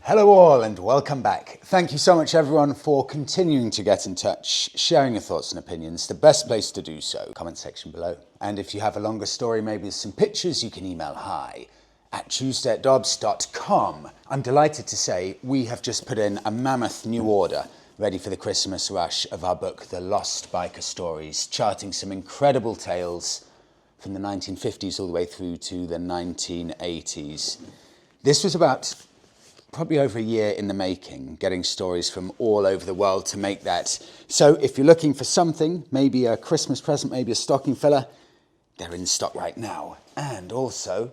Hello all and welcome back. Thank you so much everyone for continuing to get in touch, sharing your thoughts and opinions. The best place to do so, comment section below. And if you have a longer story, maybe with some pictures, you can email hi@tuesdayatdobbs.com. I'm delighted to say we have just put in a mammoth new order ready for the Christmas rush of our book, The Lost Biker Stories, charting some incredible tales from the 1950s all the way through to the 1980s. This was about probably over a year in the making, getting stories from all over the world to make that. So if you're looking for something, maybe a Christmas present, maybe a stocking filler, they're in stock right now. And also,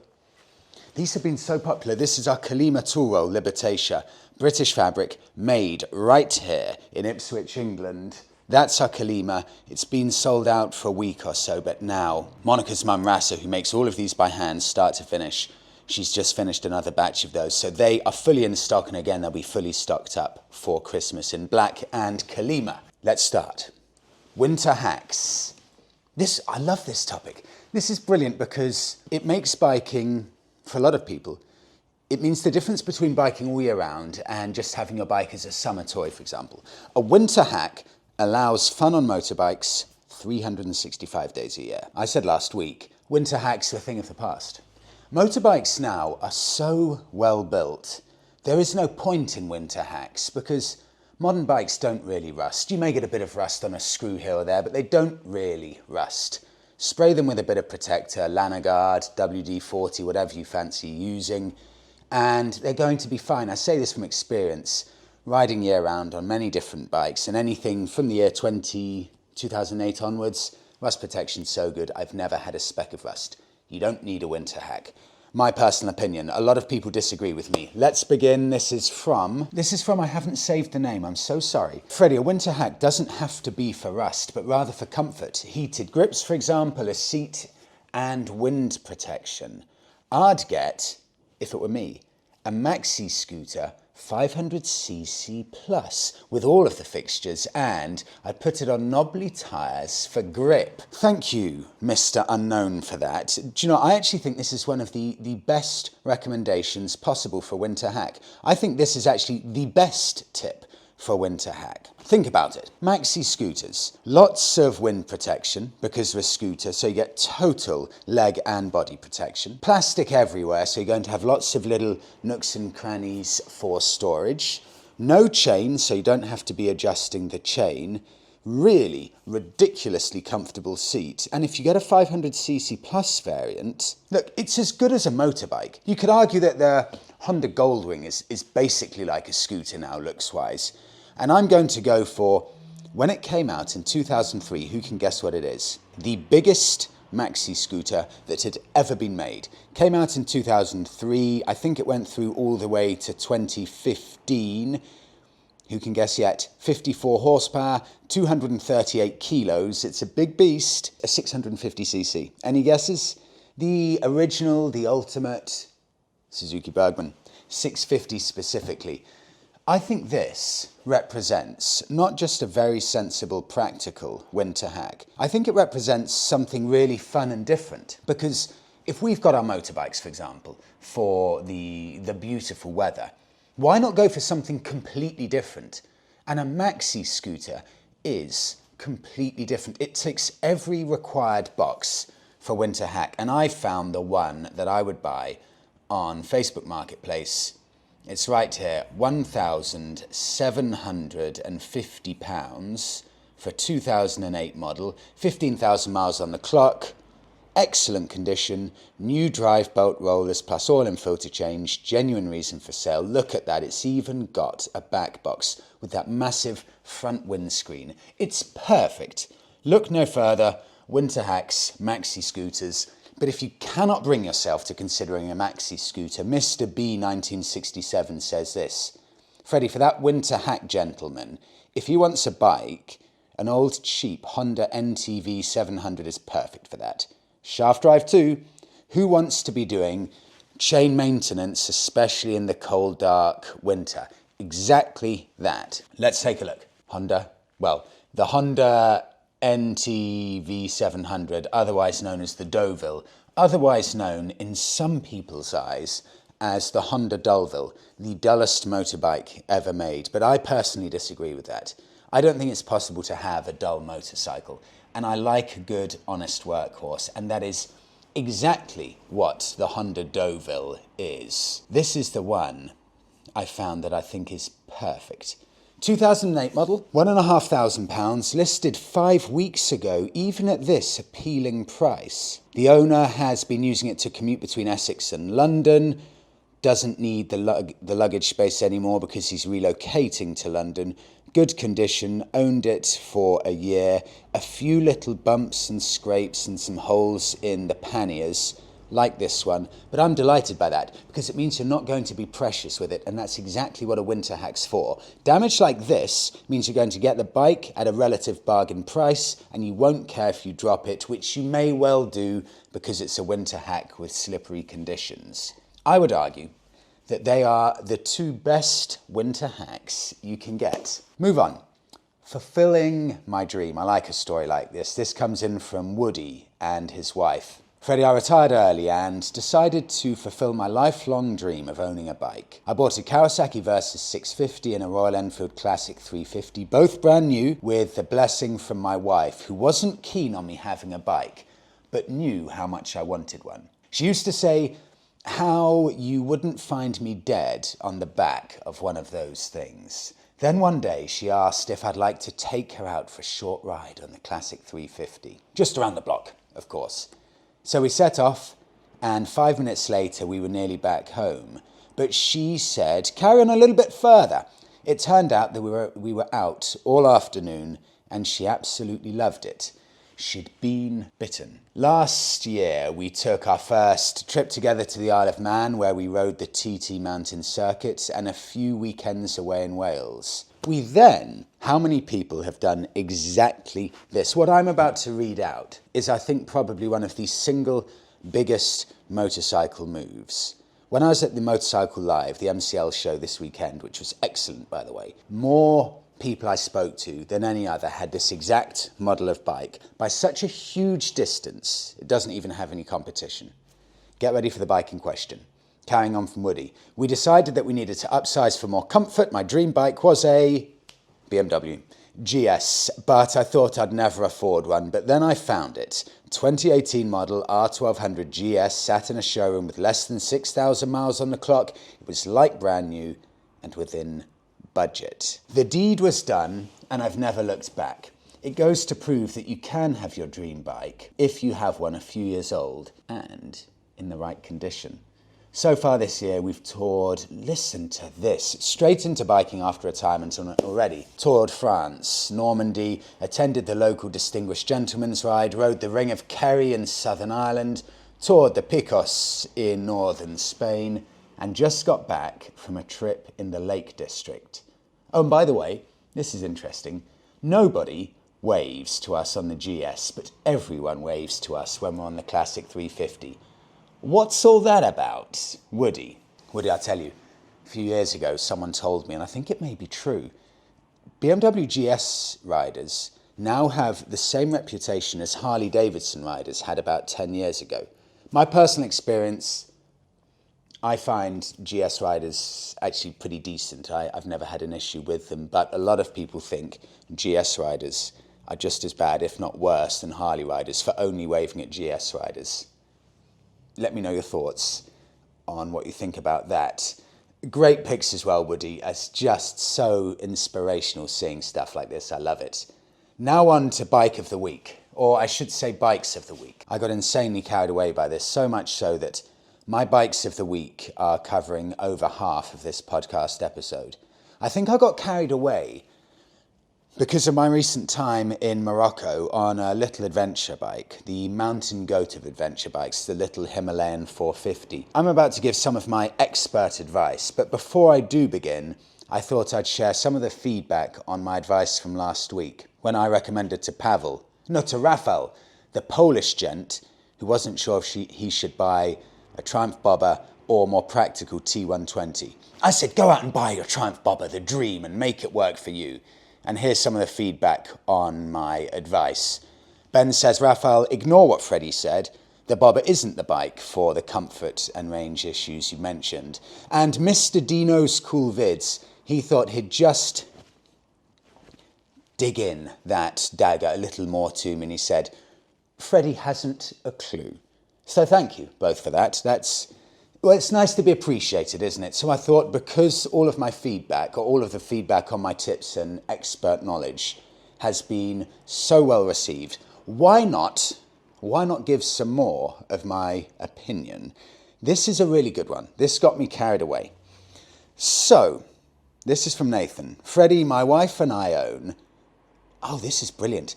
these have been so popular. This is our Kalima tool roll, Libertatia, British fabric, made right here in Ipswich, England. That's our Kalima. It's been sold out for a week or so, but now Monica's mum, Rasa, who makes all of these by hand, start to finish, she's just finished another batch of those. So they are fully in stock, and again, they'll be fully stocked up for Christmas in black and Kalima. Let's start. Winter hacks. I love this topic. This is brilliant because it makes biking, for a lot of people, it means the difference between biking all year round and just having your bike as a summer toy, for example. A winter hack allows fun on motorbikes 365 days a year. I said last week, winter hacks are a thing of the past. Motorbikes now are so well built, there is no point in winter hacks because modern bikes don't really rust. You may get a bit of rust on a screw here or there, but they don't really rust. Spray them with a bit of protector, Lanagard, WD-40, whatever you fancy using, and they're going to be fine. I say this from experience, riding year round on many different bikes, and anything from the year 2008 onwards, rust protection's so good, I've never had a speck of rust. You don't need a winter hack. My personal opinion, a lot of people disagree with me. Let's begin. This is from, I haven't saved the name, I'm so sorry. Freddie, a winter hack doesn't have to be for rust, but rather for comfort. Heated grips, for example, a seat and wind protection. I'd get, if it were me, a maxi scooter 500cc plus with all of the fixtures, and I'd put it on knobbly tyres for grip. Thank you, Mr. Unknown, for that. Do you know, I actually think this is one of the best recommendations possible for winter hack. I think this is actually the best tip for winter hack. Think about it. Maxi scooters. Lots of wind protection because of a scooter, so you get total leg and body protection. Plastic everywhere, so you're going to have lots of little nooks and crannies for storage. No chain, so you don't have to be adjusting the chain. Really ridiculously comfortable seat. And if you get a 500cc plus variant, look, it's as good as a motorbike. You could argue that the Honda Goldwing is basically like a scooter now, looks-wise. And I'm going to go for, when it came out in 2003, who can guess what it is? The biggest maxi scooter that had ever been made. Came out in 2003, I think it went through all the way to 2015. Who can guess yet? 54 horsepower, 238 kilos. It's a big beast, a 650cc. Any guesses? The original, the ultimate Suzuki Burgman, 650 specifically. I think this represents not just a very sensible, practical winter hack. I think it represents something really fun and different, because if we've got our motorbikes, for example, for the beautiful weather, why not go for something completely different? And a maxi scooter is completely different. It ticks every required box for winter hack, and I found the one that I would buy on Facebook Marketplace. It's right here, £1,750 for 2008 model, 15,000 miles on the clock, excellent condition, new drive belt rollers plus oil and filter change, genuine reason for sale. Look at that, it's even got a back box with that massive front windscreen. It's perfect. Look no further, winter hacks, maxi scooters. But if you cannot bring yourself to considering a maxi scooter, Mr. B 1967 says this: Freddie, for that winter hack gentleman, if he wants a bike, an old cheap Honda NTV 700 is perfect for that. Shaft drive too. Who wants to be doing chain maintenance, especially in the cold, dark winter? Exactly that. Let's take a look. Honda, well, the Honda NTV 700, otherwise known as the Deauville, otherwise known in some people's eyes as the Honda Deauville, the dullest motorbike ever made, but I personally disagree with that. I don't think it's possible to have a dull motorcycle, and I like a good, honest workhorse, and that is exactly what the Honda Deauville is. This is the one I found that I think is perfect. 2008 model, £1,500, listed 5 weeks ago, even at this appealing price. The owner has been using it to commute between Essex and London, doesn't need the luggage space anymore because he's relocating to London. Good condition, owned it for a year, a few little bumps and scrapes and some holes in the panniers, like this one, but I'm delighted by that because it means you're not going to be precious with it, and that's exactly what a winter hack's for. Damage like this means you're going to get the bike at a relative bargain price, and you won't care if you drop it, which you may well do because it's a winter hack with slippery conditions. I would argue that they are the two best winter hacks you can get. Move on. Fulfilling my dream. I like a story like this. This comes in from Woody and his wife. Freddie, I retired early and decided to fulfill my lifelong dream of owning a bike. I bought a Kawasaki Versys 650 and a Royal Enfield Classic 350, both brand new, with the blessing from my wife, who wasn't keen on me having a bike, but knew how much I wanted one. She used to say how you wouldn't find me dead on the back of one of those things. Then one day she asked if I'd like to take her out for a short ride on the Classic 350. Just around the block, of course. So we set off, and 5 minutes later we were nearly back home. But she said, carry on a little bit further. It turned out that we were out all afternoon, and she absolutely loved it. She'd been bitten. Last year we took our first trip together to the Isle of Man, where we rode the TT Mountain Circuit, and a few weekends away in Wales. How many people have done exactly this? What I'm about to read out is, I think, probably one of the single biggest motorcycle moves. When I was at the Motorcycle Live, the MCL show this weekend, which was excellent, by the way, more people I spoke to than any other had this exact model of bike by such a huge distance, it doesn't even have any competition. Get ready for the bike in question. Carrying on from Woody, we decided that we needed to upsize for more comfort. My dream bike was a BMW GS, but I thought I'd never afford one. But then I found it. 2018 model R1200GS sat in a showroom with less than 6,000 miles on the clock. It was like brand new and within budget. The deed was done, and I've never looked back. It goes to prove that you can have your dream bike if you have one a few years old and in the right condition. So far this year, we've toured, listen to this, straight into biking after retirement already. Toured France, Normandy, attended the local Distinguished Gentleman's Ride, rode the Ring of Kerry in Southern Ireland, toured the Picos in northern Spain, and just got back from a trip in the Lake District. Oh, and by the way, this is interesting, nobody waves to us on the GS, but everyone waves to us when we're on the Classic 350. What's all that about? Woody, I'll tell you, a few years ago someone told me, and I think it may be true, BMW GS riders now have the same reputation as Harley Davidson riders had about 10 years ago. My personal experience, I find GS riders actually pretty decent. I've never had an issue with them, but a lot of people think GS riders are just as bad, if not worse, than Harley riders for only waving at GS riders. Let me know your thoughts on what you think about that. Great pics as well, Woody. It's just so inspirational seeing stuff like this. I love it. Now on to Bike of the Week, or I should say Bikes of the Week. I got insanely carried away by this, so much so that my Bikes of the Week are covering over half of this podcast episode. I think I got carried away because of my recent time in Morocco on a little adventure bike, the mountain goat of adventure bikes, the little Himalayan 450. I'm about to give some of my expert advice, but before I do begin, I thought I'd share some of the feedback on my advice from last week, when I recommended to Rafał, the Polish gent, who wasn't sure if he should buy a Triumph Bobber or more practical T120. I said, go out and buy your Triumph Bobber, the dream, and make it work for you. And here's some of the feedback on my advice. Ben says, Rafał, ignore what Freddie said. The Bobber isn't the bike for the comfort and range issues you mentioned. And Mr. Dino's Cool Vids, he thought he'd just dig in that dagger a little more to me, and he said, Freddie hasn't a clue. So thank you both for that. Well, it's nice to be appreciated, isn't it? So I thought, because all of my feedback, or all of the feedback on my tips and expert knowledge has been so well received, why not give some more of my opinion? This is a really good one. This got me carried away. So, this is from Nathan. Freddie, my wife and I own, oh, this is brilliant.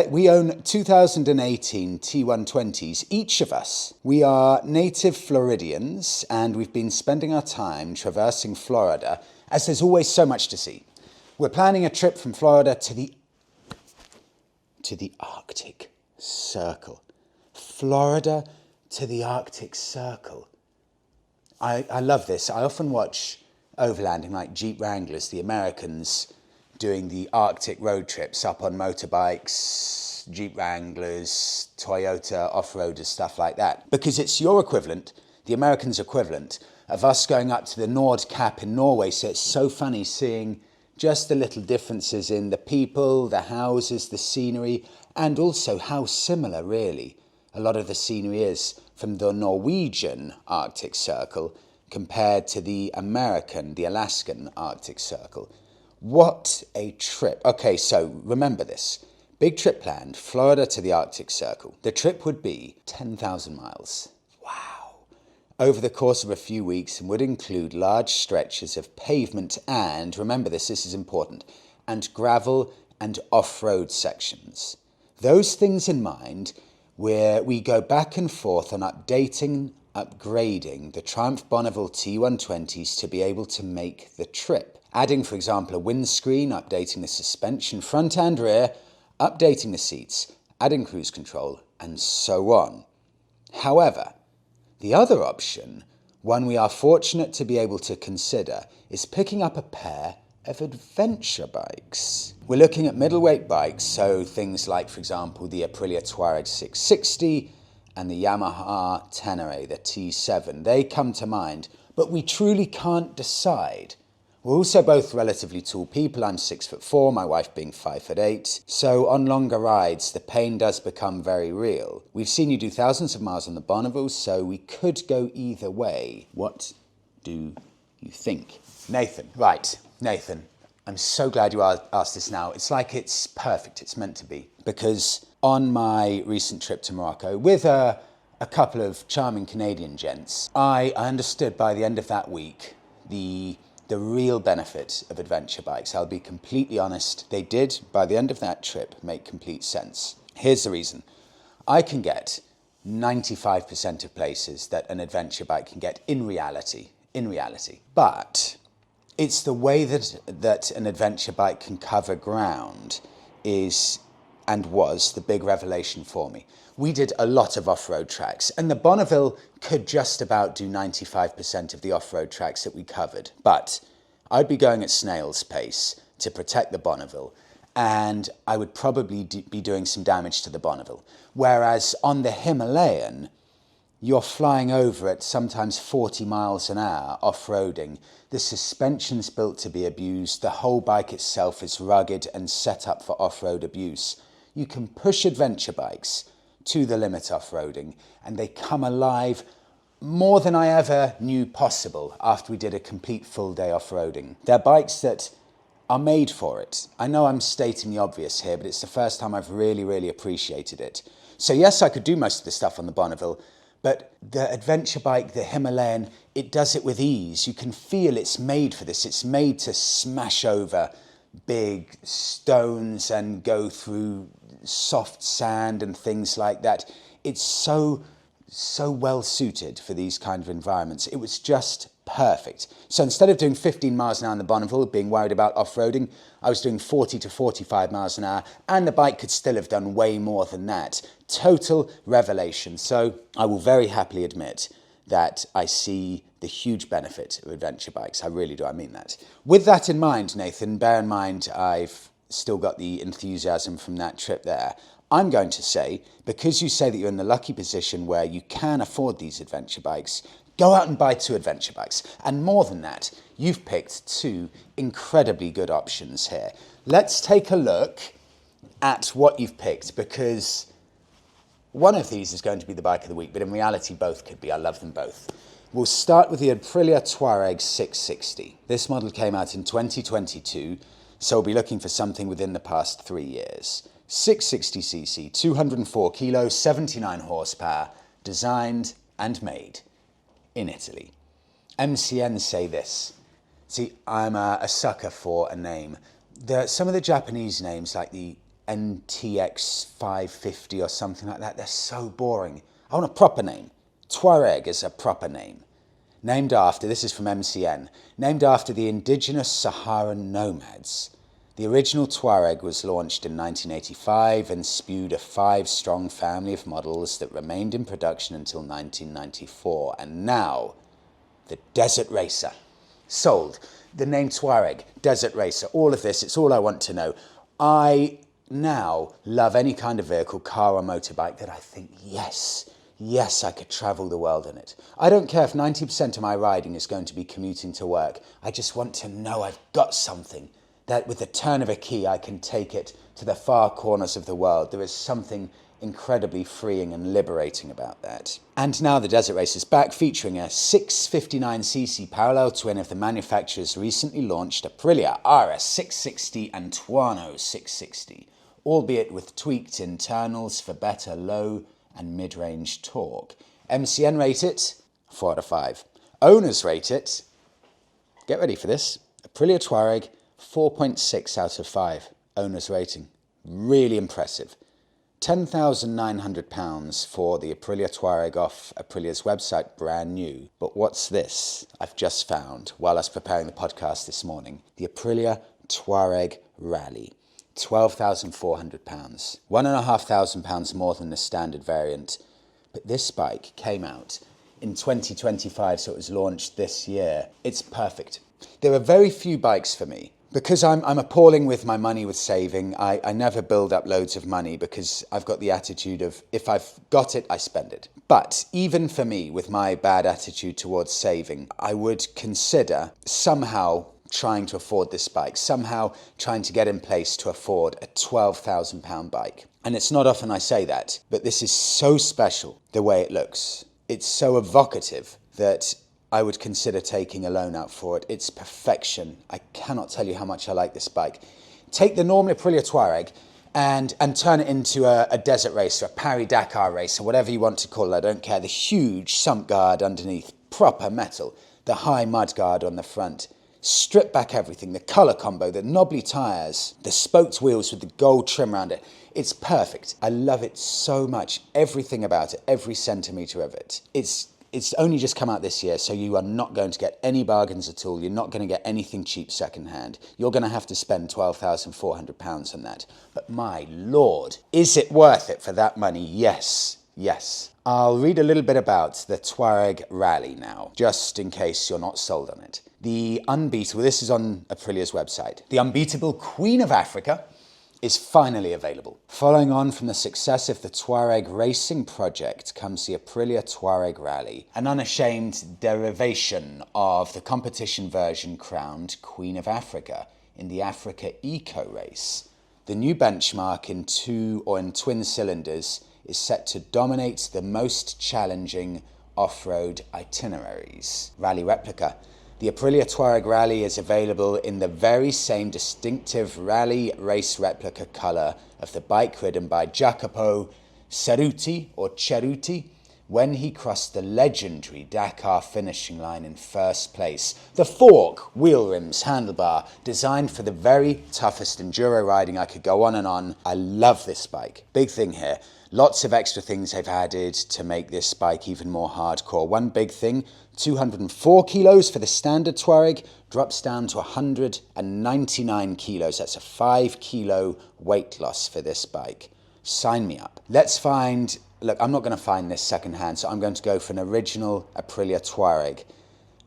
We own 2018 T120s, each of us. We are native Floridians, and we've been spending our time traversing Florida, as there's always so much to see. We're planning a trip from Florida to the Arctic Circle. Florida to the Arctic Circle. I love this. I often watch overlanding, like Jeep Wranglers, the Americans, doing the Arctic road trips up on motorbikes, Jeep Wranglers, Toyota off-roaders, stuff like that. Because it's your equivalent, the Americans' equivalent, of us going up to the Nord Cap in Norway. So it's so funny seeing just the little differences in the people, the houses, the scenery, and also how similar, really, a lot of the scenery is from the Norwegian Arctic Circle compared to the American, the Alaskan Arctic Circle. What a trip. Okay, so remember this. Big trip planned, Florida to the Arctic Circle. The trip would be 10,000 miles. Wow. Over the course of a few weeks, and would include large stretches of pavement and, remember this is important, and gravel and off-road sections. Those things in mind, where we go back and forth on upgrading the Triumph Bonneville T120s to be able to make the trip. Adding, for example, a windscreen, updating the suspension front and rear, updating the seats, adding cruise control, and so on. However, the other option, one we are fortunate to be able to consider, is picking up a pair of adventure bikes. We're looking at middleweight bikes, so things like, for example, the Aprilia Tuareg 660 and the Yamaha tenure, the T7. They come to mind, but we truly can't decide. We're also both relatively tall people. I'm 6'4", my wife being 5'8". So on longer rides, the pain does become very real. We've seen you do thousands of miles on the Bonneville, so we could go either way. What do you think? Nathan. Right, Nathan. I'm so glad you asked this now. It's like it's perfect. It's meant to be. Because on my recent trip to Morocco, with a couple of charming Canadian gents, I understood by the end of that week the real benefit of adventure bikes. I'll be completely honest, they did, by the end of that trip, make complete sense. Here's the reason. I can get 95% of places that an adventure bike can get in reality. But it's the way that an adventure bike can cover ground is and was the big revelation for me. We did a lot of off-road tracks, and the Bonneville could just about do 95% of the off-road tracks that we covered. But I'd be going at snail's pace to protect the Bonneville, and I would probably be doing some damage to the Bonneville. Whereas on the Himalayan, you're flying over at sometimes 40 miles an hour off-roading. The suspension's built to be abused. The whole bike itself is rugged and set up for off-road abuse. You can push adventure bikes to the limit off-roading, and they come alive more than I ever knew possible after we did a complete full day off-roading. They're bikes that are made for it. I know I'm stating the obvious here, but it's the first time I've really appreciated it. So yes, I could do most of the stuff on the Bonneville, but the adventure bike, the Himalayan, it does it with ease. You can feel it's made for this. It's made to smash over big stones and go through soft sand and things like that. It's so well suited for these kind of environments. It was just perfect. So instead of doing 15 miles an hour on the Bonneville, being worried about off-roading, I was doing 40 to 45 miles an hour, and the bike could still have done way more than that. Total revelation. So I will very happily admit that I see the huge benefit of adventure bikes. I really do, I mean that. With that in mind, Nathan, bear in mind I've still got the enthusiasm from that trip there. I'm going to say, because you say that you're in the lucky position where you can afford these adventure bikes, go out and buy 2 adventure bikes. And more than that, you've picked 2 incredibly good options here. Let's take a look at what you've picked, because one of these is going to be the bike of the week, but in reality both could be. I love them both. We'll start with the Aprilia Tuareg 660. This model came out in 2022, so we'll be looking for something within the past 3 years. 660cc, 204 kilos, 79 horsepower, designed and made in Italy. MCN say this. See, I'm a sucker for a name. Some of the Japanese names, like the NTX 550 or something like that, they're so boring. I want a proper name. Tuareg is a proper name. Named after, this is from MCN, named after the indigenous Saharan nomads. The original Tuareg was launched in 1985 and spewed a 5-strong family of models that remained in production until 1994. And now, the Desert Racer. Sold. The name Tuareg, Desert Racer, all of this, it's all I want to know. I now love any kind of vehicle, car or motorbike, that I think, yes, I could travel the world in it. I don't care if 90% of my riding is going to be commuting to work. I just want to know I've got something that with the turn of a key I can take it to the far corners of the world. There is something incredibly freeing and liberating about that. And now the Desert Race is back, featuring a 659cc parallel twin of the manufacturer's recently launched Aprilia RS 660 and Tuono 660, albeit with tweaked internals for better low and mid-range torque. MCN rate it 4 out of 5. Owners rate it, get ready for this, Aprilia Tuareg 4.6 out of 5. Owners rating. Really impressive. £10,900 for the Aprilia Tuareg off Aprilia's website, brand new. But what's this I've just found while I was preparing the podcast this morning? The Aprilia Tuareg Rally. £12,400. £1,500 more than the standard variant. But this bike came out in 2025, so it was launched this year. It's perfect. There are very few bikes for me. Because I'm appalling with my money with saving, I never build up loads of money because I've got the attitude of, if I've got it, I spend it. But even for me, with my bad attitude towards saving, I would consider somehow trying to afford this bike, somehow trying to get in place to afford a £12,000 bike. And it's not often I say that, but this is so special, the way it looks. It's so evocative that I would consider taking a loan out for it. It's perfection. I cannot tell you how much I like this bike. Take the normal Aprilia Tuareg and turn it into a desert racer, a Paris-Dakar racer, whatever you want to call it, I don't care. The huge sump guard underneath, proper metal, the high mud guard on the front. Strip back everything, the colour combo, the knobbly tyres, the spoked wheels with the gold trim around it. It's perfect. I love it so much. Everything about it, every centimetre of it. It's only just come out this year, so you are not going to get any bargains at all. You're not going to get anything cheap secondhand. You're going to have to spend £12,400 on that. But my Lord, is it worth it for that money? Yes, yes. I'll read a little bit about the Tuareg Rally now, just in case you're not sold on it. The unbeatable, this is on Aprilia's website, the unbeatable Queen of Africa is finally available. Following on from the success of the Tuareg racing project comes the Aprilia Tuareg Rally, an unashamed derivation of the competition version crowned Queen of Africa in the Africa Eco Race. The new benchmark in twin cylinders is set to dominate the most challenging off-road itineraries. Rally replica. The Aprilia Tuareg Rally is available in the very same distinctive rally race replica colour of the bike ridden by Jacopo Ceruti when he crossed the legendary Dakar finishing line in first place. The fork, wheel rims, handlebar, designed for the very toughest enduro riding. I could go on and on. I love this bike. Big thing here. Lots of extra things they've added to make this bike even more hardcore. One big thing, 204 kilos for the standard Tuareg, drops down to 199 kilos. That's a 5 kilo weight loss for this bike. Sign me up. Let's find, look, I'm not going to find this secondhand, so I'm going to go for an original Aprilia Tuareg.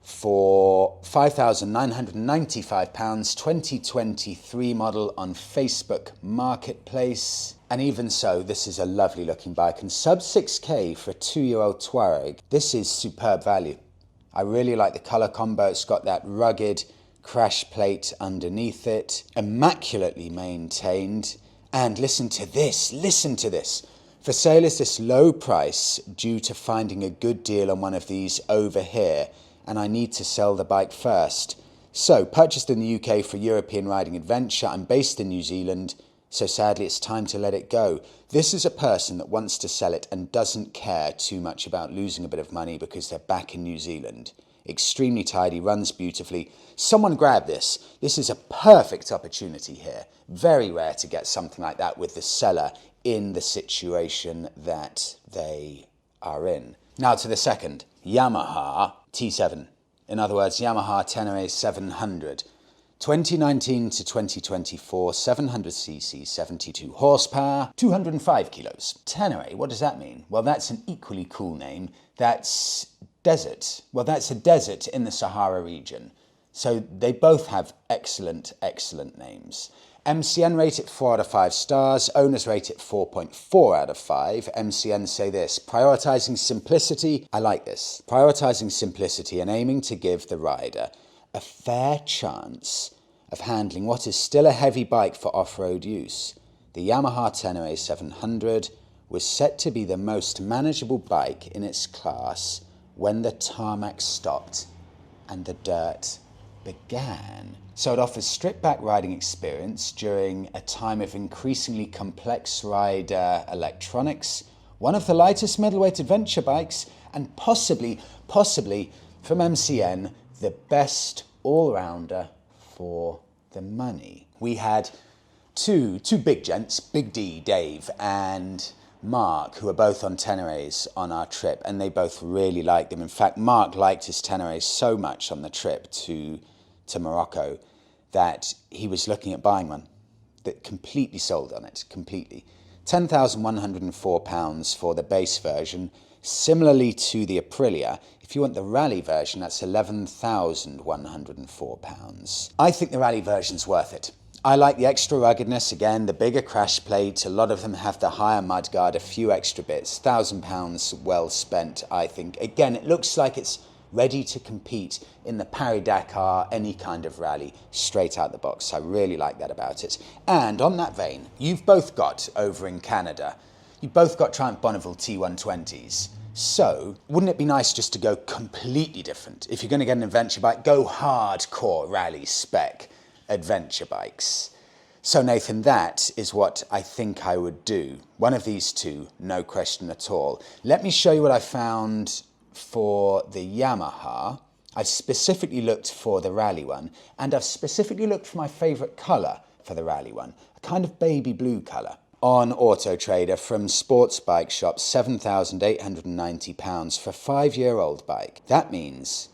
for £5,995, 2023 model on Facebook Marketplace. And even so, this is a lovely looking bike, and sub 6k for a 2-year-old Tuareg. This is superb value. I really like the colour combo. It's got that rugged crash plate underneath it, immaculately maintained. And listen to this, For sale is this low price due to finding a good deal on one of these over here, and I need to sell the bike first. So, purchased in the UK for European riding adventure. I'm based in New Zealand, so sadly it's time to let it go. This is a person that wants to sell it and doesn't care too much about losing a bit of money because they're back in New Zealand. Extremely tidy, runs beautifully. Someone grab this. This is a perfect opportunity here. Very rare to get something like that with the seller in the situation that they are in. Now to the second, Yamaha T7. In other words, Yamaha Tenere 700. 2019 to 2024, 700cc, 72 horsepower, 205 kilos. Tenere, what does that mean? Well, that's an equally cool name. That's desert. Well, that's a desert in the Sahara region. So they both have excellent, excellent names. MCN rate it 4 out of 5 stars. Owners rate it 4.4 out of 5. MCN say this: prioritising simplicity. I like this. Prioritising simplicity and aiming to give the rider a fair chance of handling what is still a heavy bike for off-road use. The Yamaha Tenere 700 was set to be the most manageable bike in its class when the tarmac stopped and the dirt began. So it offers stripped-back riding experience during a time of increasingly complex rider electronics, one of the lightest middleweight adventure bikes, and possibly, from MCN, the best all-rounder for the money. We had two big gents, Big D, Dave, and Mark, who are both on Teneres on our trip, and they both really liked them. In fact, Mark liked his Teneres so much on the trip to Morocco that he was looking at buying one, that completely sold on it, completely. £10,104 for the base version. Similarly to the Aprilia, if you want the rally version, that's £11,104. I think the rally version's worth it. I like the extra ruggedness, again, the bigger crash plate. A lot of them have the higher mudguard, a few extra bits. £1,000 well spent, I think. Again, it looks like it's ready to compete in the Paris-Dakar, any kind of rally, straight out the box. I really like that about it. And on that vein, you've both got, over in Canada, you've both got Triumph Bonneville T120s. So, wouldn't it be nice just to go completely different? If you're going to get an adventure bike, go hardcore rally spec adventure bikes. So Nathan, that is what I think I would do. One of these two, no question at all. Let me show you what I found for the Yamaha. I've specifically looked for the rally one, and I've specifically looked for my favourite colour for the rally one, a kind of baby blue colour. On Auto Trader from Sports Bike Shop, £7,890 for a 5-year-old bike. That means,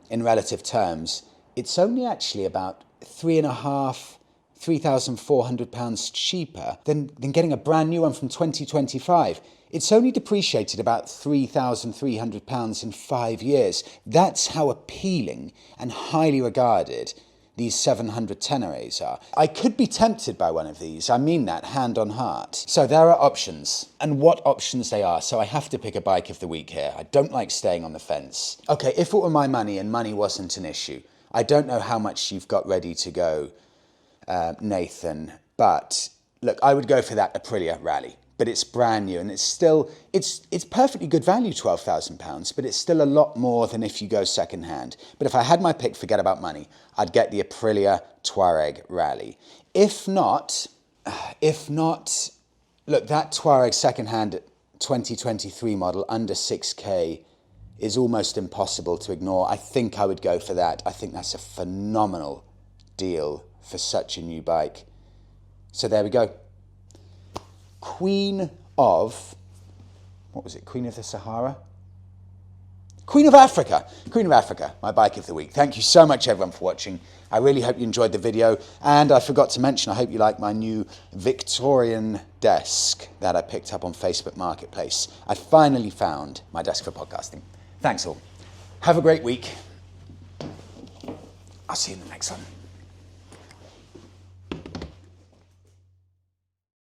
in relative terms, it's only actually about £3,400 cheaper than getting a brand new one from 2025. It's only depreciated about £3,300 in 5 years. That's how appealing and highly regarded these 700 Teneres are. I could be tempted by one of these. I mean that, hand on heart. So there are options, and what options they are. So I have to pick a bike of the week here. I don't like staying on the fence. Okay, if it were my money and money wasn't an issue, I don't know how much you've got ready to go, Nathan, but look, I would go for that Aprilia Rally. But it's brand new, and it's perfectly good value, £12,000, but it's still a lot more than if you go second hand. But if I had my pick, forget about money, I'd get the Aprilia Tuareg Rally. If not, look, that Tuareg second hand 2023 model under 6k is almost impossible to ignore. I think I would go for that. I think that's a phenomenal deal for such a new bike. So there we go. Queen of, what was it? Queen of the Sahara? Queen of Africa, my bike of the week. Thank you so much everyone for watching. I really hope you enjoyed the video, and I forgot to mention, I hope you like my new Victorian desk that I picked up on Facebook Marketplace. I finally found my desk for podcasting. Thanks all. Have a great week. I'll see you in the next one.